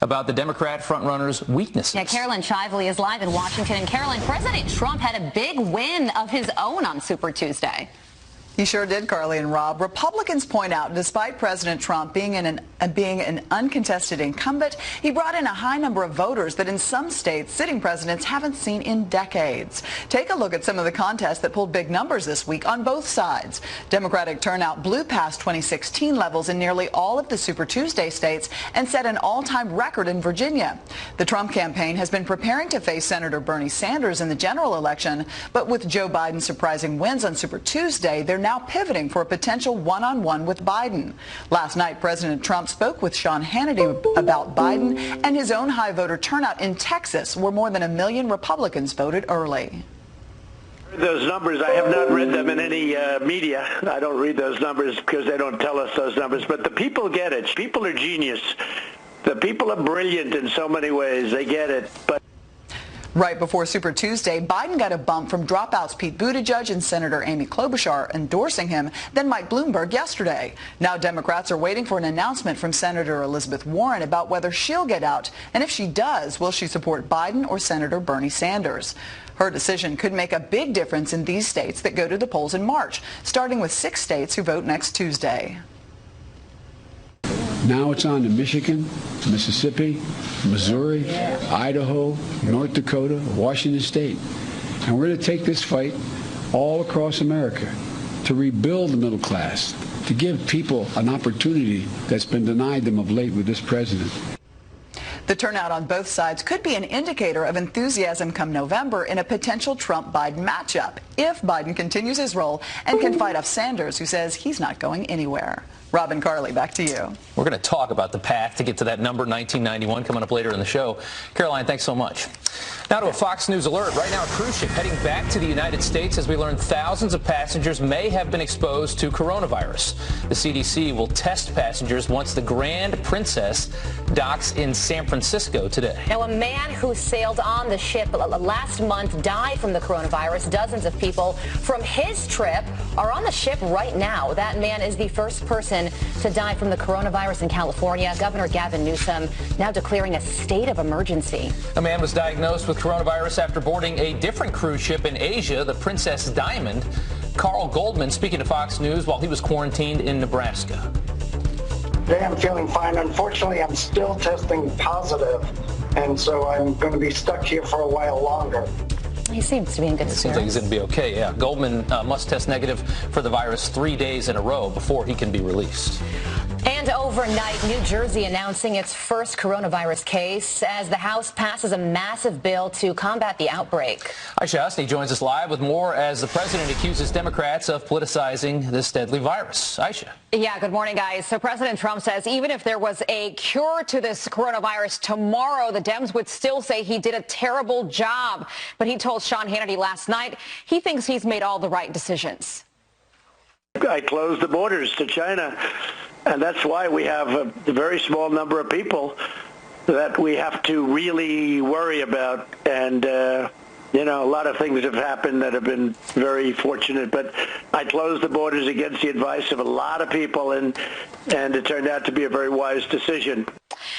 about the Democrat frontrunner's weaknesses. Yeah, Carolyn Shively is live in Washington. And Carolyn, President Trump had a big win of his own on Super Tuesday. He sure did, Carly and Rob. Republicans point out, despite President Trump being an uncontested incumbent, he brought in a high number of voters that in some states sitting presidents haven't seen in decades. Take a look at some of the contests that pulled big numbers this week on both sides. Democratic turnout blew past 2016 levels in nearly all of the Super Tuesday states and set an all-time record in Virginia. The Trump campaign has been preparing to face Senator Bernie Sanders in the general election, but with Joe Biden's surprising wins on Super Tuesday, they're now pivoting for a potential one-on-one with Biden. Last night, President Trump spoke with Sean Hannity about Biden and his own high voter turnout in Texas, where more than 1 million Republicans voted early. Those numbers, I have not read them in any media. I don't read those numbers because they don't tell us those numbers. But the people get it. People are genius. The people are brilliant in so many ways. They get it. But right before Super Tuesday, Biden got a bump from dropouts Pete Buttigieg and Senator Amy Klobuchar endorsing him, then Mike Bloomberg yesterday. Now Democrats are waiting for an announcement from Senator Elizabeth Warren about whether she'll get out, and if she does, will she support Biden or Senator Bernie Sanders? Her decision could make a big difference in these states that go to the polls in March, starting with 6 states who vote next Tuesday. Now it's on to Michigan, Mississippi, Missouri, Idaho, North Dakota, Washington State. And we're going to take this fight all across America to rebuild the middle class, to give people an opportunity that's been denied them of late with this president. The turnout on both sides could be an indicator of enthusiasm come November in a potential Trump-Biden matchup, if Biden continues his role and can fight off Sanders, who says he's not going anywhere. Rob and Carly, back to you. We're going to talk about the path to get to that number 1991 coming up later in the show. Caroline, thanks so much. Now to a Fox News alert. Right now, a cruise ship heading back to the United States as we learn thousands of passengers may have been exposed to coronavirus. The CDC will test passengers once the Grand Princess docks in San Francisco today. Now, a man who sailed on the ship last month died from the coronavirus. Dozens of people from his trip are on the ship right now. That man is the first person to die from the coronavirus in California. Governor Gavin Newsom now declaring a state of emergency. A man was diagnosed with coronavirus after boarding a different cruise ship in Asia, the Princess Diamond. Carl Goldman speaking to Fox News while he was quarantined in Nebraska. Today I'm feeling fine. Unfortunately, I'm still testing positive, and so I'm going to be stuck here for a while longer. He seems to be in good spirits. Seems like he's going to be okay, yeah. Goldman must test negative for the virus 3 days in a row before he can be released. And overnight, New Jersey announcing its first coronavirus case as the House passes a massive bill to combat the outbreak. Aisha Husney joins us live with more as the president accuses Democrats of politicizing this deadly virus. Aisha. Yeah, good morning, guys. So President Trump says even if there was a cure to this coronavirus tomorrow, the Dems would still say he did a terrible job. But he told Sean Hannity last night he thinks he's made all the right decisions. I closed the borders to China, and that's why we have a very small number of people that we have to really worry about. And, you know, a lot of things have happened that have been very fortunate, but I closed the borders against the advice of a lot of people, and it turned out to be a very wise decision.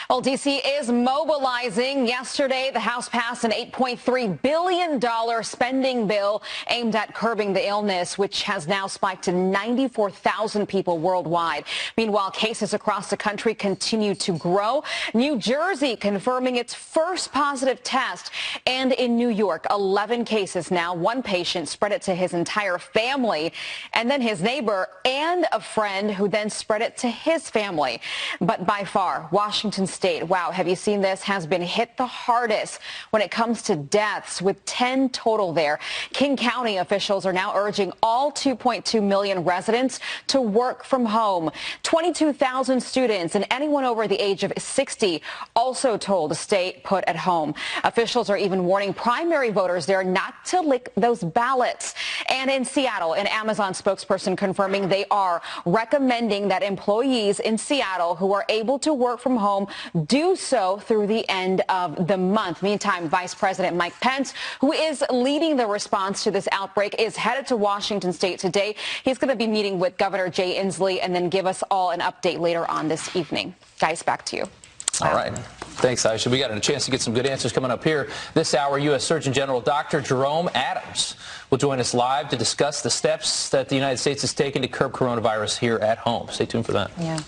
Well, D.C. is mobilizing. Yesterday, the House passed an $8.3 billion spending bill aimed at curbing the illness, which has now spiked to 94,000 people worldwide. Meanwhile, cases across the country continue to grow. New Jersey confirming its first positive test. And in New York, 11 cases now. One patient spread it to his entire family, and then his neighbor and a friend who then spread it to his family. But by far, Washington State, wow, have you seen this, has been hit the hardest when it comes to deaths, with 10 total there. King County officials are now urging all 2.2 million residents to work from home. 22,000 students and anyone over the age of 60 also told to stay put at home. Officials are even warning primary voters there not to lick those ballots. And in Seattle, an Amazon spokesperson confirming they are recommending that employees in Seattle who are able to work from home do so through the end of the month. Meantime, Vice President Mike Pence, who is leading the response to this outbreak, is headed to Washington State today. He's going to be meeting with Governor Jay Inslee and then give us all an update later on this evening. Guys, back to you. All right. Thanks, Aisha. We got a chance to get some good answers coming up here. This hour, U.S. Surgeon General Dr. Jerome Adams will join us live to discuss the steps that the United States has taken to curb coronavirus here at home. Stay tuned for that. Yeah.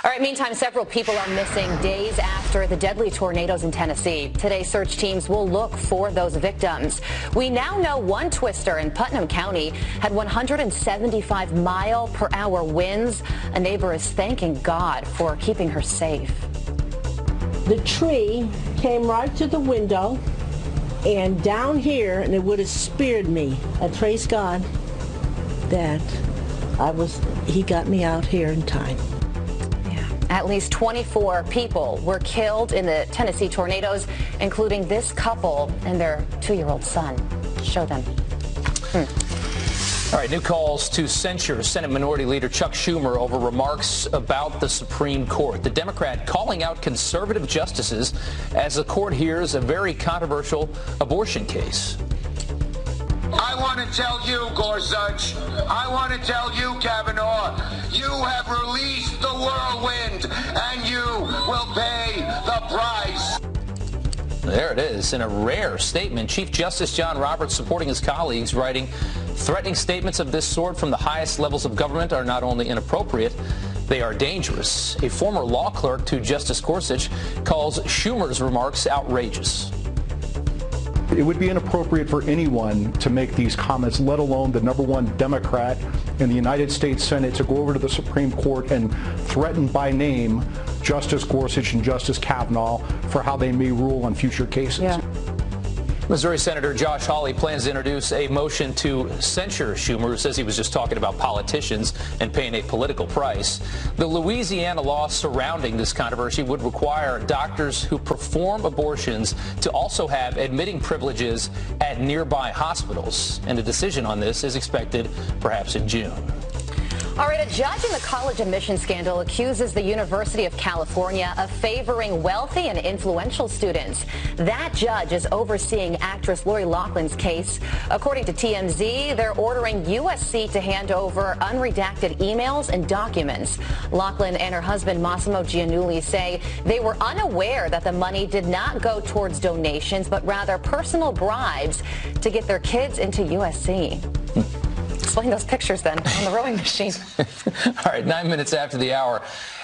All right, meantime, several people are missing days after the deadly tornadoes in Tennessee. Today, search teams will look for those victims. We now know one twister in Putnam County had 175-mile-per-hour winds. A neighbor is thanking God for keeping her safe. The tree came right to the window and down here, and it would have speared me. I praise God that he got me out here in time. Yeah. At least 24 people were killed in the Tennessee tornadoes, including this couple and their 2-year-old son. Show them. All right, new calls to censure Senate Minority Leader Chuck Schumer over remarks about the Supreme Court. The Democrat calling out conservative justices as the court hears a very controversial abortion case. I want to tell you, Gorsuch, I want to tell you, Kavanaugh, you have released the whirlwind and you will pay the price. There it is. In a rare statement, Chief Justice John Roberts supporting his colleagues, writing, threatening statements of this sort from the highest levels of government are not only inappropriate, they are dangerous. A former law clerk to Justice Gorsuch calls Schumer's remarks outrageous. It would be inappropriate for anyone to make these comments, let alone the #1 Democrat in the United States Senate, to go over to the Supreme Court and threaten by name Justice Gorsuch and Justice Kavanaugh for how they may rule on future cases. Yeah. Missouri Senator Josh Hawley plans to introduce a motion to censure Schumer, who says he was just talking about politicians and paying a political price. The Louisiana law surrounding this controversy would require doctors who perform abortions to also have admitting privileges at nearby hospitals. And a decision on this is expected perhaps in June. All right, a judge in the college admission scandal accuses the University of California of favoring wealthy and influential students. That judge is overseeing actress Lori Loughlin's case. According to TMZ, they're ordering USC to hand over unredacted emails and documents. Loughlin and her husband Massimo Giannulli say they were unaware that the money did not go towards donations, but rather personal bribes to get their kids into USC. Explain those pictures then on the rowing machine. All right, 9 minutes after the hour.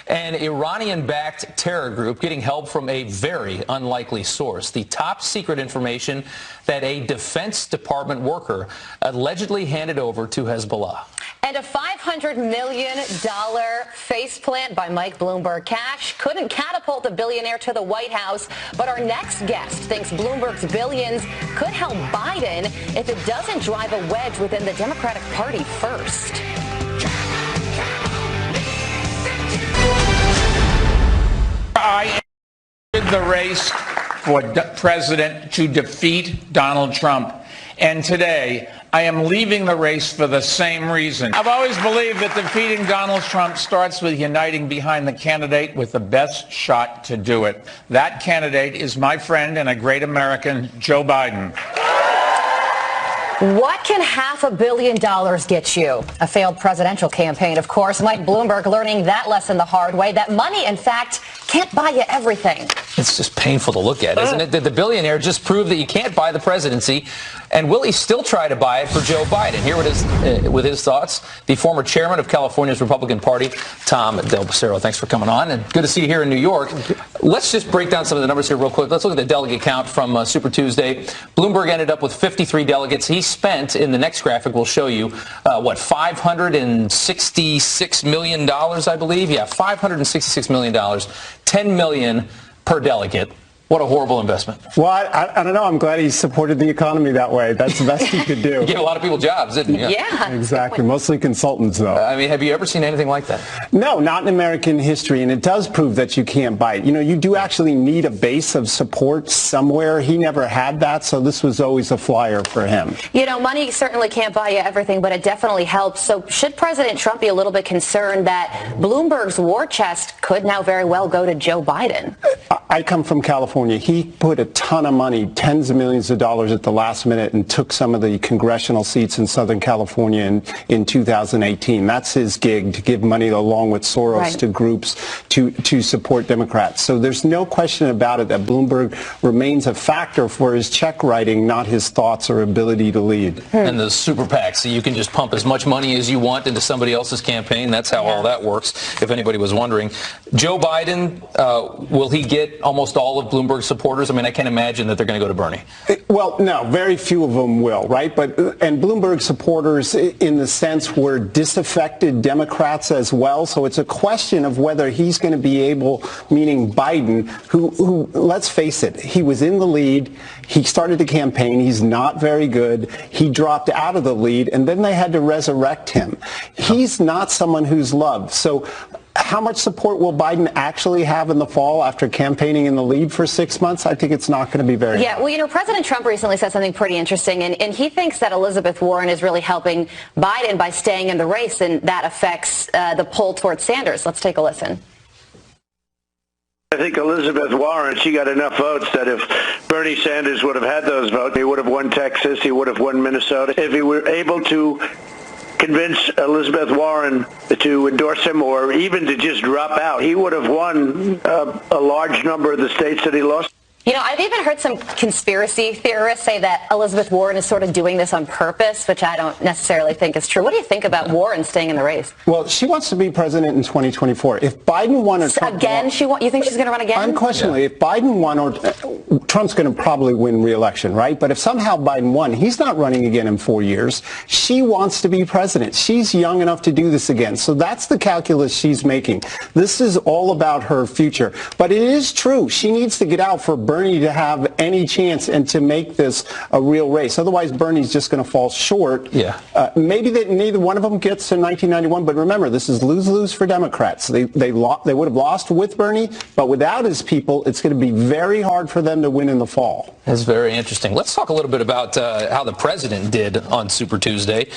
An Iranian-backed terror group getting help from a very unlikely source. The top secret information that a Defense Department worker allegedly handed over to Hezbollah. And a $500 million faceplant by Mike Bloomberg. Cash couldn't catapult the billionaire to the White House, but our next guest thinks Bloomberg's billions could help Biden if it doesn't drive a wedge within the Democratic Party first. I entered the race for president to defeat Donald Trump. And today, I am leaving the race for the same reason. I've always believed that defeating Donald Trump starts with uniting behind the candidate with the best shot to do it. That candidate is my friend and a great American, Joe Biden. What can $500 million get you? A failed presidential campaign, of course. Mike Bloomberg learning that lesson the hard way, that money, in fact, can't buy you everything. It's just painful to look at, isn't it? Did the billionaire just prove that you can't buy the presidency? And will he still try to buy it for Joe Biden? Here with his thoughts, the former chairman of California's Republican Party, Tom Del Becero. Thanks for coming on, and good to see you here in New York. Let's just break down some of the numbers here real quick. Let's look at the delegate count from Super Tuesday. Bloomberg ended up with 53 delegates. He spent, in the next graphic we'll show you, $566 million, I believe? Yeah, $566 million. $10 million per delegate. What a horrible investment. Well, I don't know. I'm glad he supported the economy that way. That's the best he could do. He gave a lot of people jobs, didn't he? Yeah. Exactly. Mostly consultants, though. I mean, have you ever seen anything like that? No, not in American history. And it does prove that you can't bite. You know, you do actually need a base of support somewhere. He never had that, so this was always a flyer for him. You know, money certainly can't buy you everything, but it definitely helps. So should President Trump be a little bit concerned that Bloomberg's war chest could now very well go to Joe Biden? I come from California. California, he put a ton of money, tens of millions of dollars at the last minute, and took some of the congressional seats in Southern California in 2018. That's his gig, to give money along with Soros to groups to support Democrats. So there's no question about it that Bloomberg remains a factor for his check writing, not his thoughts or ability to lead. And the super PACs, so you can just pump as much money as you want into somebody else's campaign. That's how all that works, if anybody was wondering. Joe Biden, will he get almost all of Bloomberg's supporters? I mean, I can't imagine that they're going to go to Bernie. Well, no, very few of them will, right? And Bloomberg supporters, in the sense, were disaffected Democrats as well. So it's a question of whether he's going to be able, meaning Biden, who, let's face it, he was in the lead. He started the campaign. He's not very good. He dropped out of the lead, and then they had to resurrect him. He's not someone who's loved. So how much support will Biden actually have in the fall after campaigning in the lead for 6 months? I think it's not going to be very high. Well, you know, President Trump recently said something pretty interesting, and he thinks that Elizabeth Warren is really helping Biden by staying in the race, and that affects the poll towards Sanders. Let's take a listen. I think Elizabeth Warren, she got enough votes that if Bernie Sanders would have had those votes, he would have won Texas, he would have won Minnesota. If he were able to convince Elizabeth Warren to endorse him or even to just drop out, he would have won a large number of the states that he lost. You know, I've even heard some conspiracy theorists say that Elizabeth Warren is sort of doing this on purpose, which I don't necessarily think is true. What do you think about Warren staying in the race? Well, she wants to be president in 2024. If Biden won or Trump again, you think she's going to run again? Unquestionably, if Biden won, or Trump's going to probably win re-election, right? But if somehow Biden won, he's not running again in 4 years. She wants to be president. She's young enough to do this again. So that's the calculus she's making. This is all about her future. But it is true. She needs to get out for Bernie to have any chance and to make this a real race. Otherwise, Bernie's just going to fall short. Maybe neither one of them gets to 1991, but remember, this is lose-lose for Democrats. They would have lost with Bernie, but without his people, it's going to be very hard for them to win in the fall. That's very interesting. Let's talk a little bit about how the president did on Super Tuesday.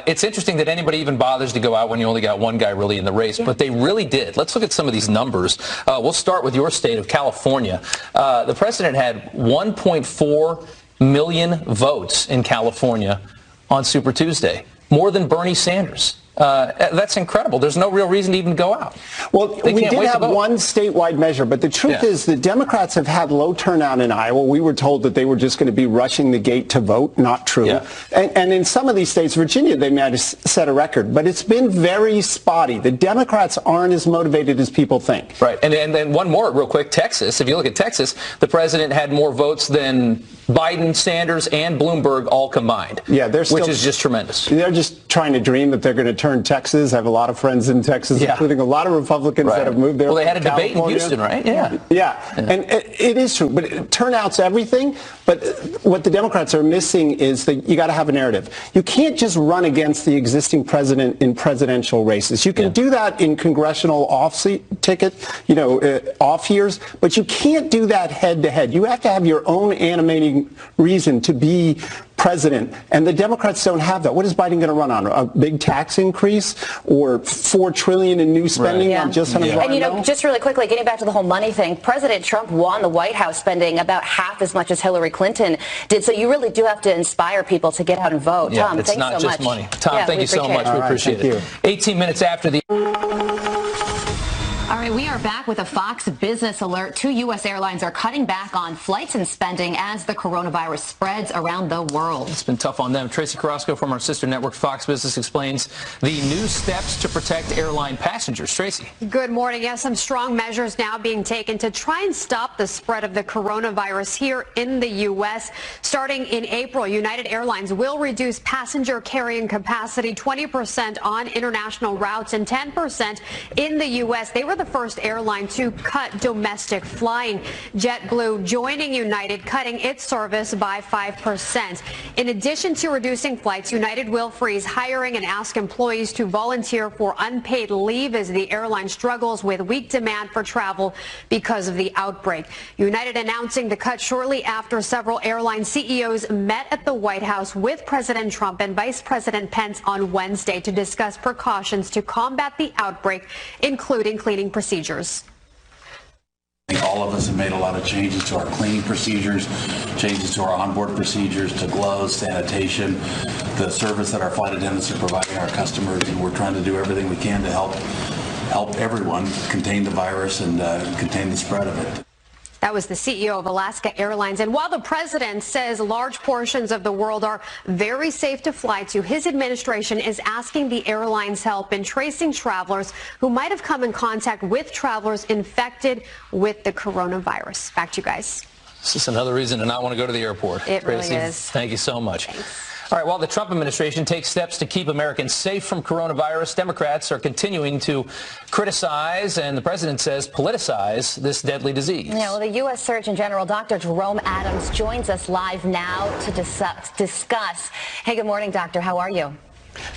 It's interesting that anybody even bothers to go out when you only got one guy really in the race, but they really did. Let's look at some of these numbers. We'll start with your state of California. The president had 1.4 million votes in California on Super Tuesday, more than Bernie Sanders. That's incredible. There's no real reason to even go out. Well, we did have one statewide measure, but the truth is the Democrats have had low turnout in Iowa. We were told that they were just going to be rushing the gate to vote. Not true. And in some of these states, Virginia, they might have set a record, but it's been very spotty. The Democrats aren't as motivated as people think. Right. And then one more real quick, Texas. If you look at Texas, the president had more votes than Biden, Sanders, and Bloomberg all combined. Which is just tremendous. They're just trying to dream that they're going to turn Texas. I have a lot of friends in Texas, including a lot of Republicans that have moved there. Well, they had a debate in Houston, right? And it is true. But turnout's everything. But what the Democrats are missing is that you got to have a narrative. You can't just run against the existing president in presidential races. You can do that in congressional off years, but you can't do that head to head. You have to have your own animating reason to be president, and the Democrats don't have that. What is Biden going to run on? A big tax increase or $4 trillion in new spending on just on environmental? And you know, just really quickly, getting back to the whole money thing, President Trump won the White House spending about half as much as Hillary Clinton did. So you really do have to inspire people to get out and vote. Tom, it's thanks not so just much. money. Tom, thank you so much. We appreciate it. 18 minutes after the... All right, we are back with a Fox Business Alert. 2 U.S. airlines are cutting back on flights and spending as the coronavirus spreads around the world. It's been tough on them. Tracy Carrasco from our sister network, Fox Business, explains the new steps to protect airline passengers. Tracy. Good morning. Yes, some strong measures now being taken to try and stop the spread of the coronavirus here in the U.S. Starting in April, United Airlines will reduce passenger carrying capacity 20% on international routes and 10% in the U.S. They were the first airline to cut domestic flying. JetBlue joining United, cutting its service by 5%. In addition to reducing flights, United will freeze hiring and ask employees to volunteer for unpaid leave as the airline struggles with weak demand for travel because of the outbreak. United announcing the cut shortly after several airline CEOs met at the White House with President Trump and Vice President Pence on Wednesday to discuss precautions to combat the outbreak, including cleaning procedures. I think all of us have made a lot of changes to our cleaning procedures, changes to our onboard procedures, to gloves, sanitation, the service that our flight attendants are providing our customers, and we're trying to do everything we can to help everyone contain the virus and contain the spread of it. That was the CEO of Alaska Airlines. And while the president says large portions of the world are very safe to fly to, his administration is asking the airlines help in tracing travelers who might have come in contact with travelers infected with the coronavirus. Back to you guys. This is another reason to not want to go to the airport. It really Tracy, is. Thank you so much. Thanks. All right, while the Trump administration takes steps to keep Americans safe from coronavirus, Democrats are continuing to criticize and the president says politicize this deadly disease. Yeah, well, the U.S. Surgeon General Dr. Jerome Adams joins us live now to discuss. Hey, good morning, doctor. How are you?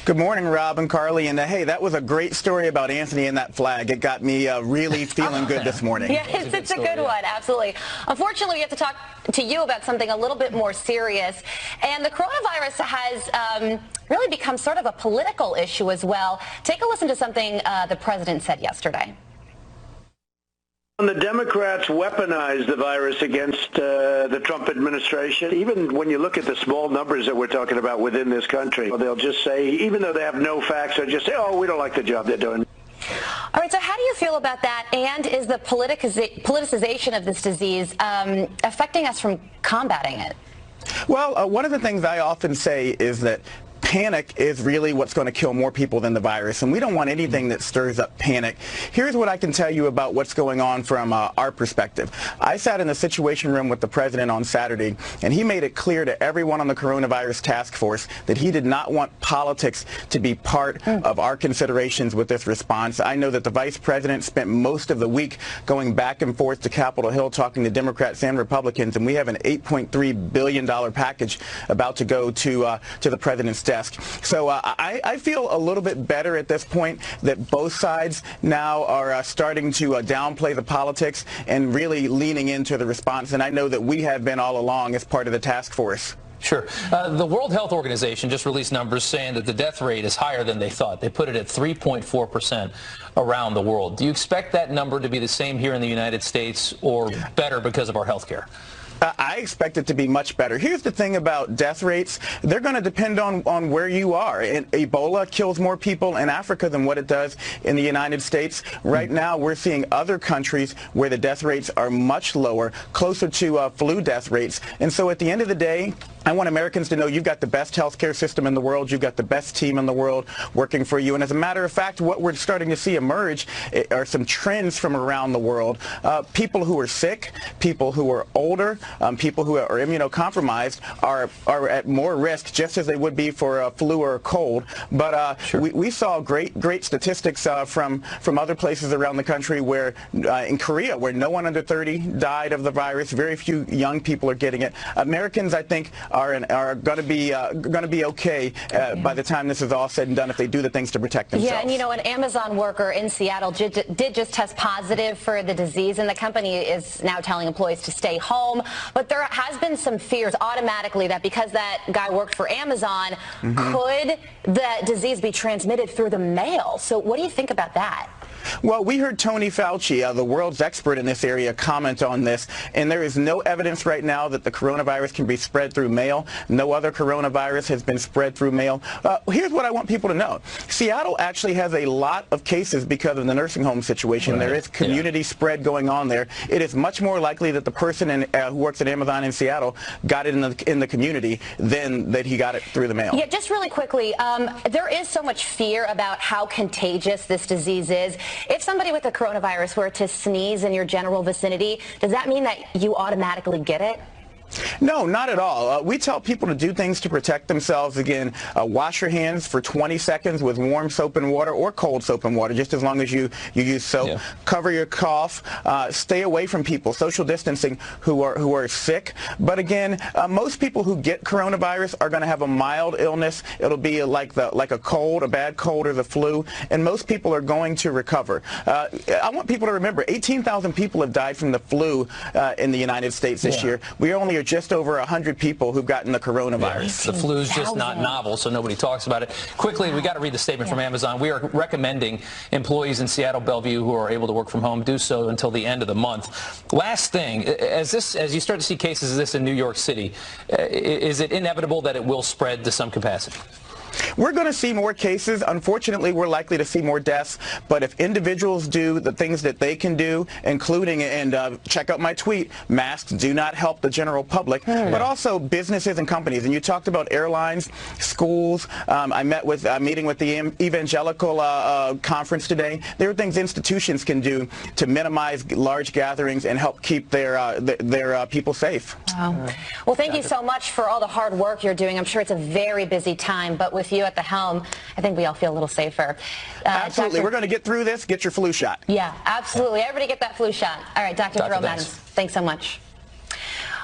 Good morning, Rob and Carly. And hey, that was a great story about Anthony and that flag. It got me really feeling good this morning. Yeah, it's a good one. Absolutely. Unfortunately, we have to talk to you about something a little bit more serious. And the coronavirus has really become sort of a political issue as well. Take a listen to something the president said yesterday. The Democrats weaponized the virus against the Trump administration. Even when you look at the small numbers that we're talking about within this country, they'll just say, even though they have no facts, they'll just say, oh, we don't like the job they're doing. All right, so how do you feel about that? And is the politicization of this disease affecting us from combating it? Well, one of the things I often say is that panic is really what's going to kill more people than the virus, and we don't want anything that stirs up panic. Here's what I can tell you about what's going on from our perspective. I sat in the Situation Room with the president on Saturday, and he made it clear to everyone on the coronavirus task force that he did not want politics to be part of our considerations with this response. I know that the vice president spent most of the week going back and forth to Capitol Hill talking to Democrats and Republicans, and we have an $8.3 billion package about to go to the president's desk. So I feel a little bit better at this point that both sides now are starting to downplay the politics and really leaning into the response. And I know that we have been all along as part of the task force. Sure. The World Health Organization just released numbers saying that the death rate is higher than they thought. They put it at 3.4% around the world. Do you expect that number to be the same here in the United States or better because of our health care? I expect it to be much better. Here's the thing about death rates. They're going to depend on where you are. And Ebola kills more people in Africa than what it does in the United States. Right now, we're seeing other countries where the death rates are much lower, closer to flu death rates. And so at the end of the day, I want Americans to know you've got the best healthcare system in the world. You've got the best team in the world working for you. And as a matter of fact, what we're starting to see emerge are some trends from around the world. People who are sick, people who are older, people who are immunocompromised are at more risk, just as they would be for a flu or a cold. But sure. we saw great statistics from other places around the country where in Korea, where no one under 30 died of the virus. Very few young people are getting it. Americans, I think, are going to be okay by the time this is all said and done if they do the things to protect themselves. Yeah, and you know, an Amazon worker in Seattle did just test positive for the disease, and the company is now telling employees to stay home. But there has been some fears automatically that because that guy worked for Amazon, could the disease be transmitted through the mail? So what do you think about that? Well, we heard Tony Fauci, the world's expert in this area, comment on this, and there is no evidence right now that the coronavirus can be spread through mail. No other coronavirus has been spread through mail. Here's what I want people to know. Seattle actually has a lot of cases because of the nursing home situation. Right. There is community spread going on there. It is much more likely that the person who works at Amazon in Seattle got it in the community than that he got it through the mail. Yeah, just really quickly, there is so much fear about how contagious this disease is. If somebody with the coronavirus were to sneeze in your general vicinity, does that mean that you automatically get it? No, not at all. We tell people to do things to protect themselves. Again, wash your hands for 20 seconds with warm soap and water or cold soap and water, just as long as you use soap. Yeah. Cover your cough. Stay away from people, social distancing, who are sick. But again, most people who get coronavirus are going to have a mild illness. It'll be like a cold, a bad cold, or the flu, and most people are going to recover. I want people to remember 18,000 people have died from the flu in the United States this year. We only year just over 100 people who've gotten the coronavirus. The flu's just not novel, so nobody talks about it. Quickly, we got to read the statement from Amazon. We are recommending employees in Seattle, Bellevue who are able to work from home do so until the end of the month. Last thing, as you start to see cases of this in New York City, is it inevitable that it will spread to some capacity? We're going to see more cases. Unfortunately, we're likely to see more deaths. But if individuals do the things that they can do, including, and check out my tweet, masks do not help the general public, but also businesses and companies. And you talked about airlines, schools. I met with meeting with the evangelical conference today. There are things institutions can do to minimize large gatherings and help keep their people safe. Wow. Well, thank you so much for all the hard work you're doing. I'm sure it's a very busy time, but with you at the helm, I think we all feel a little safer. Absolutely. We're going to get through this. Get your flu shot. Yeah, absolutely. Everybody get that flu shot. All right, Dr. Jerome Adams, thanks so much.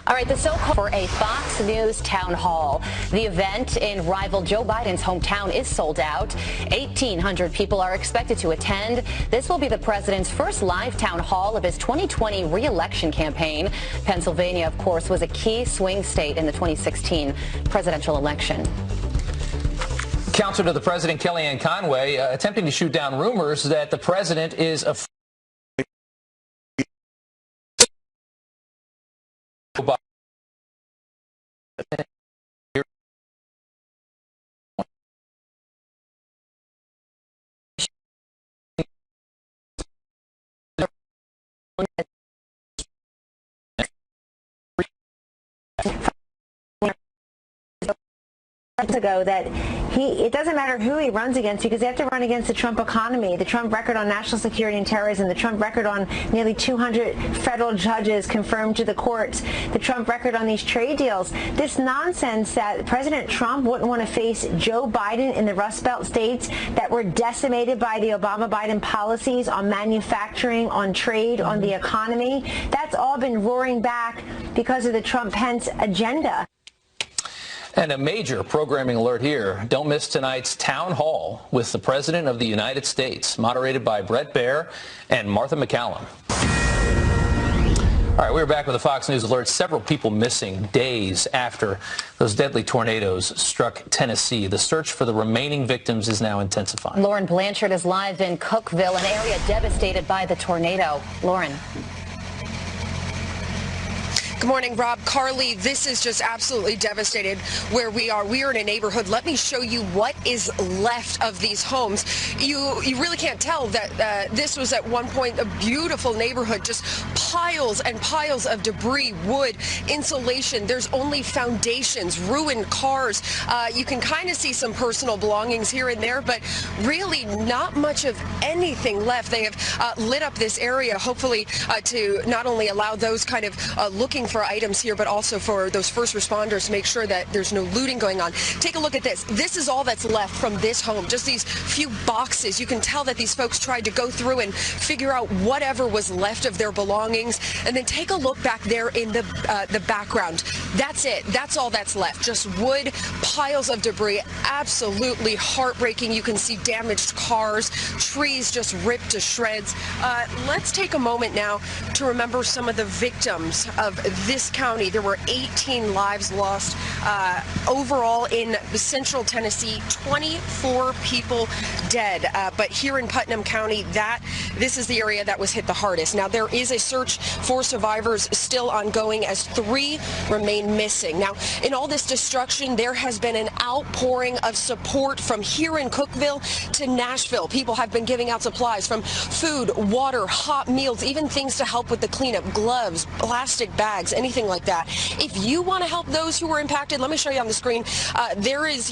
All right, the so-called for a Fox News town hall. The event in rival Joe Biden's hometown is sold out. 1,800 people are expected to attend. This will be the president's first live town hall of his 2020 re-election campaign. Pennsylvania, of course, was a key swing state in the 2016 presidential election. Counselor to the president, Kellyanne Conway, attempting to shoot down rumors that the president is a ago that it doesn't matter who he runs against because they have to run against the Trump economy, the Trump record on national security and terrorism, the Trump record on nearly 200 federal judges confirmed to the courts, the Trump record on these trade deals. This nonsense that President Trump wouldn't want to face Joe Biden in the Rust Belt states that were decimated by the Obama-Biden policies on manufacturing, on trade, on the economy, that's all been roaring back because of the Trump-Pence agenda. And a major programming alert here. Don't miss tonight's town hall with the President of the United States, moderated by Bret Baier and Martha MacCallum. All right, we're back with a Fox News alert. Several people missing days after those deadly tornadoes struck Tennessee. The search for the remaining victims is now intensifying. Lauren Blanchard is live in Cookeville, an area devastated by the tornado. Lauren. Good morning, Rob. Carly, this is just absolutely devastated where we are. We are in a neighborhood. Let me show you what is left of these homes. You really can't tell that this was at one point a beautiful neighborhood, just piles and piles of debris, wood, insulation. There's only foundations, ruined cars. You can kind of see some personal belongings here and there, but really not much of anything left. They have lit up this area, hopefully to not only allow those kind of looking for items here, but also for those first responders to make sure that there's no looting going on. Take a look at this. This is all that's left from this home, just these few boxes. You can tell that these folks tried to go through and figure out whatever was left of their belongings. And then take a look back there in the background. That's it. That's all that's left. Just wood, piles of debris. Absolutely heartbreaking. You can see damaged cars, trees just ripped to shreds. Let's take a moment now to remember some of the victims of this county. There were 18 lives lost overall in central Tennessee, 24 people dead. But here in Putnam County, this is the area that was hit the hardest. Now, there is a search for survivors still ongoing as 3 remain missing. Now, in all this destruction, there has been an outpouring of support from here in Cookeville to Nashville. People have been giving out supplies from food, water, hot meals, even things to help with the cleanup, gloves, plastic bags, anything like that. If you want to help those who were impacted, let me show you on the screen.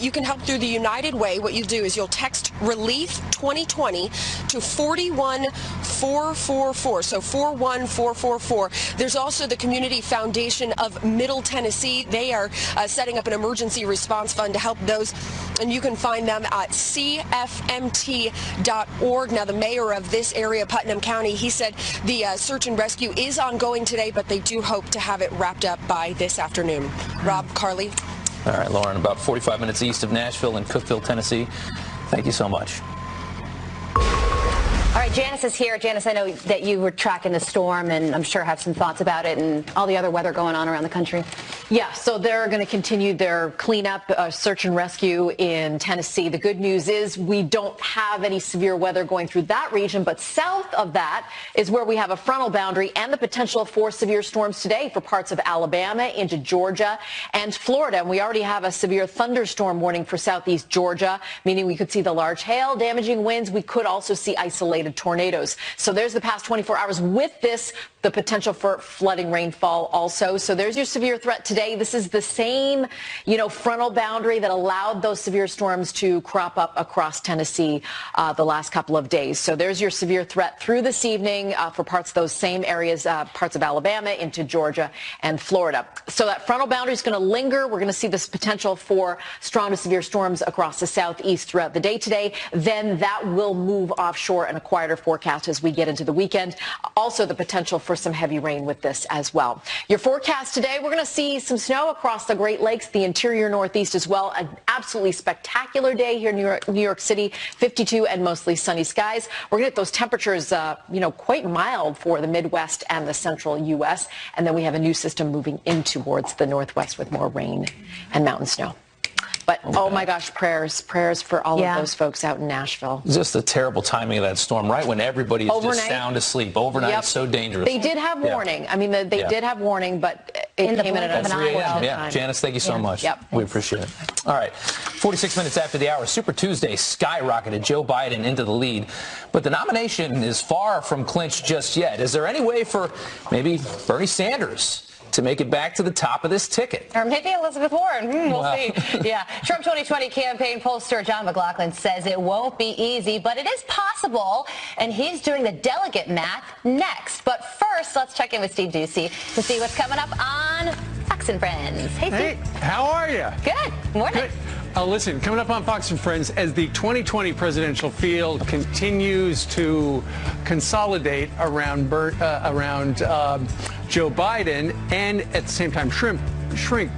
You can help through the United Way. What you do is you'll text Relief 2020 to 41444. So 41444. There's also the Community Foundation of Middle Tennessee. They are setting up an emergency response fund to help those, and you can find them at cfmt.org. Now, the mayor of this area, Putnam County, he said the search and rescue is ongoing today, but they do hope to have it wrapped up by this afternoon. Rob, Carly. All right, Lauren, about 45 minutes east of Nashville in Cookeville, Tennessee. Thank you so much. All right. Janice is here. Janice, I know that you were tracking the storm and I'm sure have some thoughts about it and all the other weather going on around the country. Yeah, so they're going to continue their cleanup, search and rescue in Tennessee. The good news is we don't have any severe weather going through that region, but south of that is where we have a frontal boundary and the potential for severe storms today for parts of Alabama into Georgia and Florida. And we already have a severe thunderstorm warning for southeast Georgia, meaning we could see the large hail, damaging winds. We could also see isolated tornadoes. So there's the past 24 hours with this, the potential for flooding rainfall also. So there's your severe threat today. This is the same, frontal boundary that allowed those severe storms to crop up across Tennessee the last couple of days. So there's your severe threat through this evening for parts of those same areas, parts of Alabama into Georgia and Florida. So that frontal boundary is going to linger. We're going to see this potential for strong to severe storms across the southeast throughout the day today. Then that will move offshore in a quieter forecast as we get into the weekend. Also the potential for some heavy rain with this as well. Your forecast today, we're going to see some snow across the Great Lakes, the interior Northeast as well. An absolutely spectacular day here in New York City, 52 and mostly sunny skies. We're going to get those temperatures, quite mild for the Midwest and the central U.S. And then we have a new system moving in towards the Northwest with more rain and mountain snow. But, oh my gosh, prayers for all of those folks out in Nashville. Just the terrible timing of that storm, right when everybody is just sound asleep. Overnight is so dangerous. They did have warning. I mean, they did have warning, but it came in at an unfortunate time. Janice, thank you so much. We appreciate it. All right, 46 minutes after the hour, Super Tuesday skyrocketed Joe Biden into the lead. But the nomination is far from clinched just yet. Is there any way for maybe Bernie Sanders to make it back to the top of this ticket? Or maybe Elizabeth Warren. We'll see. Yeah. Trump 2020 campaign pollster John McLaughlin says it won't be easy, but it is possible, and he's doing the delegate math next. But first, let's check in with Steve Doocy to see what's coming up on Fox and Friends. Hey, Steve. Hey, how are you? Good. Morning. Good. Listen, coming up on Fox and Friends, as the 2020 presidential field continues to consolidate around Joe Biden and at the same time shrink,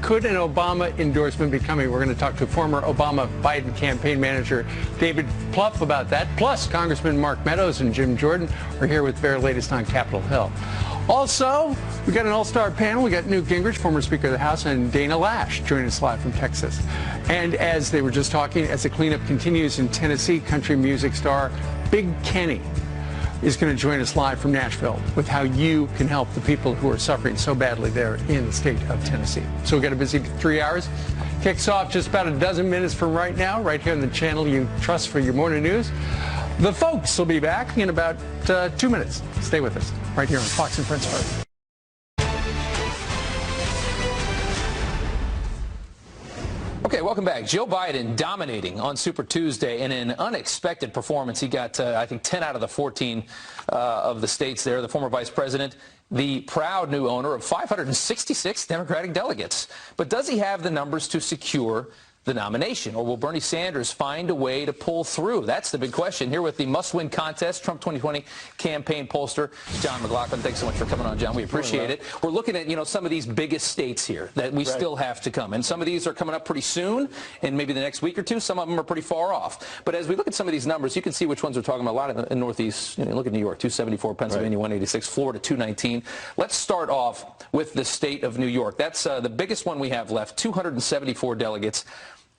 could an Obama endorsement be coming? We're going to talk to former Obama-Biden campaign manager David Plouffe about that. Plus, Congressman Mark Meadows and Jim Jordan are here with their latest on Capitol Hill. Also, we got an all-star panel. We got Newt Gingrich, former Speaker of the House, and Dana Lash joining us live from Texas. And as they were just talking, as the cleanup continues in Tennessee, country music star Big Kenny is going to join us live from Nashville with how you can help the people who are suffering so badly there in the state of Tennessee. So we've got a busy 3 hours. Kicks off just about a dozen minutes from right now, right here on the channel you trust for your morning news. The folks will be back in about 2 minutes. Stay with us right here on Fox and Friends first. Okay, welcome back. Joe Biden dominating on Super Tuesday in an unexpected performance. He got, I think, 10 out of the 14 of the states there. The former vice president, the proud new owner of 566 Democratic delegates. But does he have the numbers to secure the nomination, or will Bernie Sanders find a way to pull through? That's the big question. Here with the must-win contest, Trump 2020 campaign pollster, John McLaughlin. Thanks so much for coming on, John. We appreciate it. We're looking at, some of these biggest states here that we still have to come. And some of these are coming up pretty soon, in maybe the next week or two. Some of them are pretty far off. But as we look at some of these numbers, you can see which ones we're talking about. A lot in Northeast. Look at New York, 274, Pennsylvania, 186, Florida, 219. Let's start off with the state of New York. That's the biggest one we have left, 274 delegates.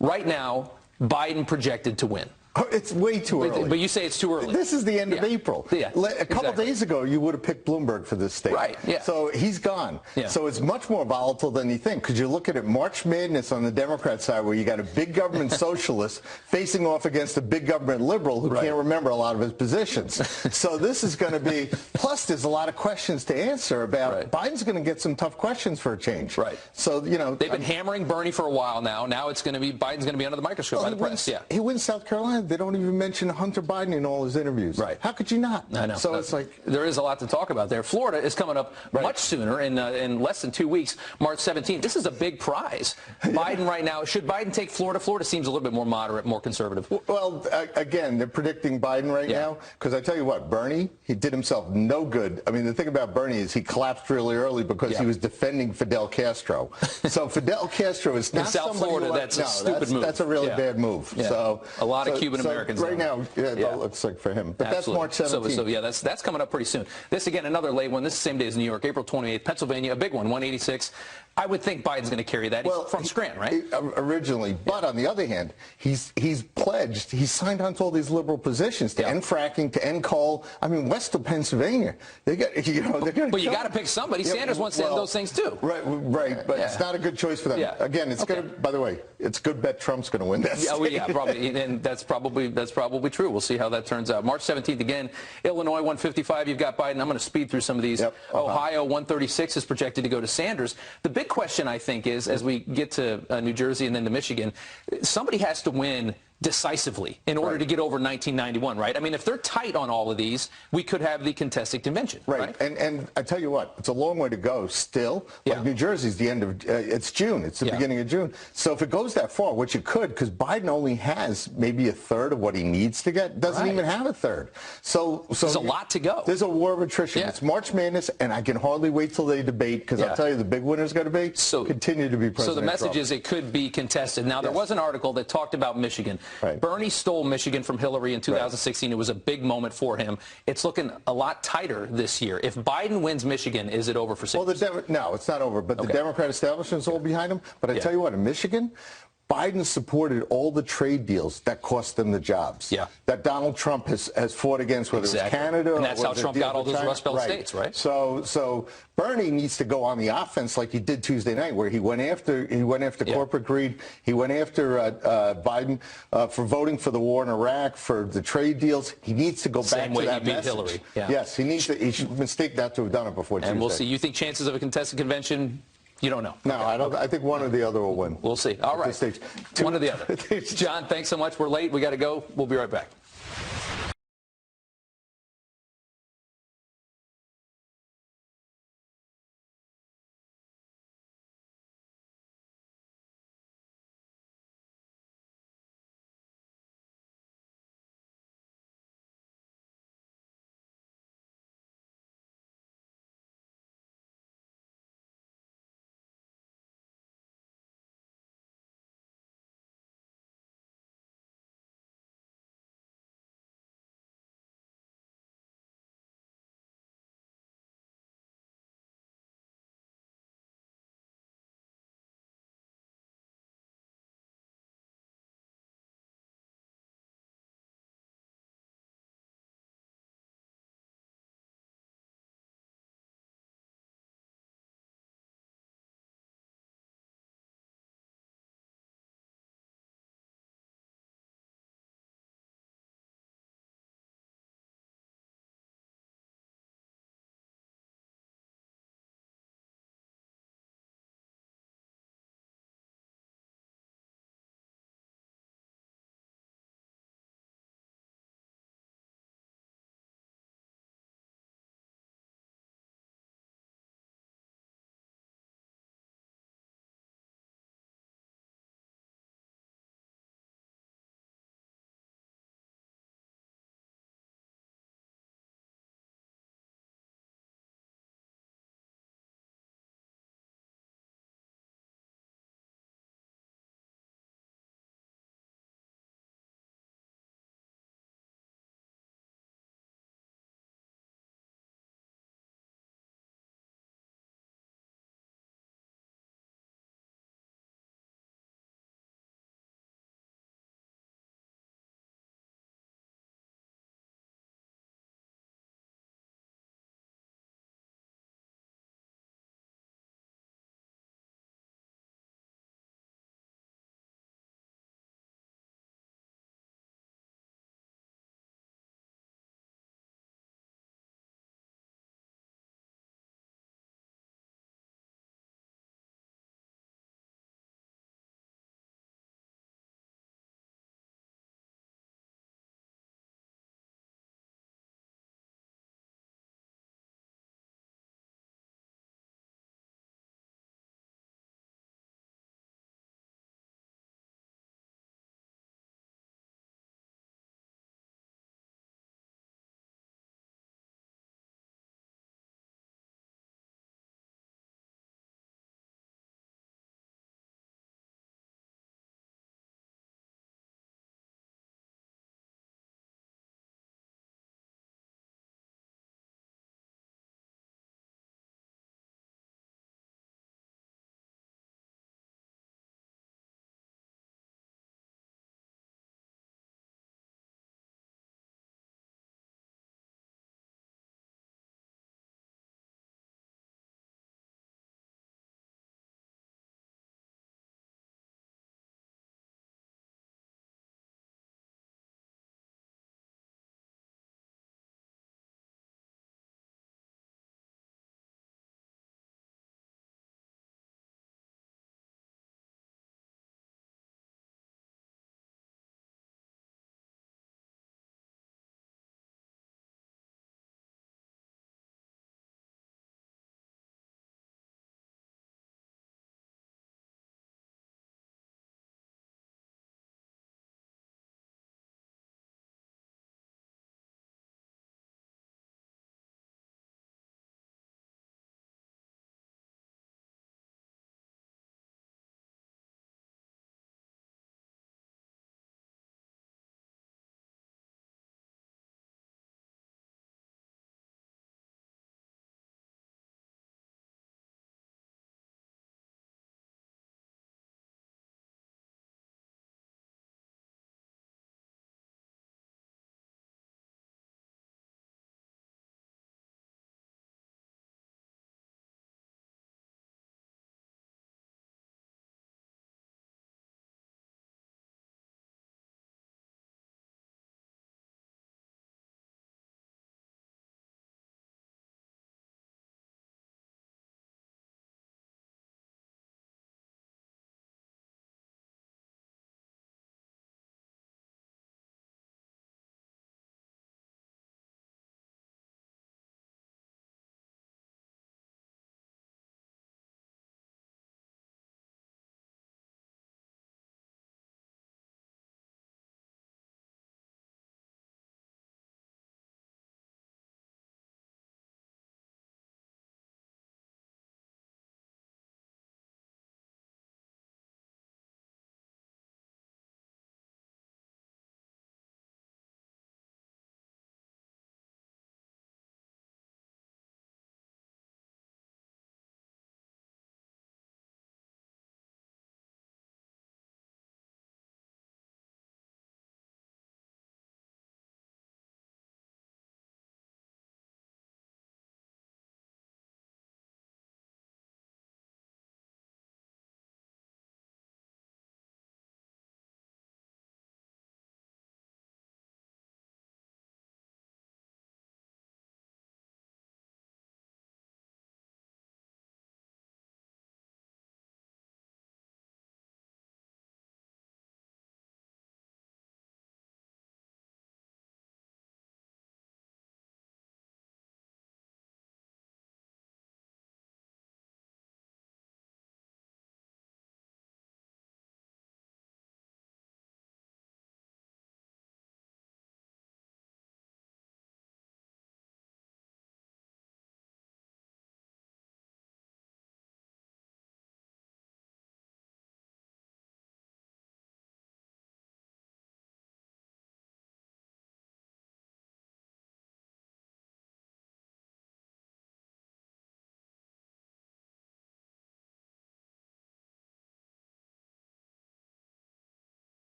Right now, Biden projected to win. Oh, it's way too early. But you say it's too early. This is the end of April. Yeah, a couple days ago, you would have picked Bloomberg for this state. Right, yeah. So he's gone. Yeah. So it's much more volatile than you think, because you look at it, March Madness on the Democrat side, where you got a big government socialist facing off against a big government liberal who can't remember a lot of his positions. So this is going to be, plus there's a lot of questions to answer about, Biden's going to get some tough questions for a change. Right. So, they've been hammering Bernie for a while now. Now it's going to be, Biden's going to be under the microscope by the press. He wins South Carolina. They don't even mention Hunter Biden in all his interviews. Right. How could you not? I know. So it's like, there is a lot to talk about there. Florida is coming up much sooner, in less than 2 weeks, March 17th. This is a big prize. Biden right now, should Biden take Florida? Florida seems a little bit more moderate, more conservative. Well, again, they're predicting Biden right now, because I tell you what, Bernie, he did himself no good. I mean, the thing about Bernie is he collapsed really early because he was defending Fidel Castro. So Fidel Castro is not in South Florida. That's a stupid move. That's a really bad move. Yeah. So a lot of Cuban Cuban Americans. Right now, that looks like for him. But Absolutely. that's March 17th. So yeah, that's coming up pretty soon. This, again, another late one. This is the same day as New York, April 28th. Pennsylvania, a big one, 186. I would think Biden's going to carry that. He's from Scranton, right? Originally. But on the other hand, he's pledged, he's signed on to all these liberal positions to end fracking, to end coal. I mean, west of Pennsylvania, they got, they're going to. But you got to pick somebody. Sanders wants to end those things too. Right. But it's not a good choice for them. Again, it's going to. By the way, it's good bet Trump's going to win that. Probably, and that's probably true. We'll see how that turns out. March 17th again, Illinois 155. You've got Biden. I'm going to speed through some of these. Ohio 136 is projected to go to Sanders. The big question, I think, is as we get to New Jersey and then to Michigan, somebody has to win decisively in order to get over 1991, right? I mean, if they're tight on all of these, we could have the contested convention, right? And I tell you what, it's a long way to go still. Like New Jersey's the end of, it's June. It's the beginning of June. So if it goes that far, which it could, because Biden only has maybe a third of what he needs to get, doesn't even have a third. So there's a lot to go. There's a war of attrition. It's March Madness, and I can hardly wait till they debate, because I'll tell you, the big winner's going to be continue to be President So the message Trump. is it could be contested. Now, there was an article that talked about Michigan. Bernie stole Michigan from Hillary in 2016. It was a big moment for him. It's looking a lot tighter this year. If Biden wins Michigan, is it over for Sanders? Well, no, it's not over. But the Democrat establishment is all behind him. But I tell you what, in Michigan, Biden supported all the trade deals that cost them the jobs. That Donald Trump has fought against, whether it was Canada. And that's or how Trump got all those Rust Belt states, right? So Bernie needs to go on the offense like he did Tuesday night, where he went after corporate greed. He went after Biden for voting for the war in Iraq, for the trade deals. He needs to go back to that message. Hillary. Yes, he needs to. He should mistake that to have done it before Tuesday. And we'll see. You think chances of a contested convention? You don't know. No, I don't. I think one or the other will win. We'll see. All right. One or the other. John, thanks so much. We're late. We got to go. We'll be right back.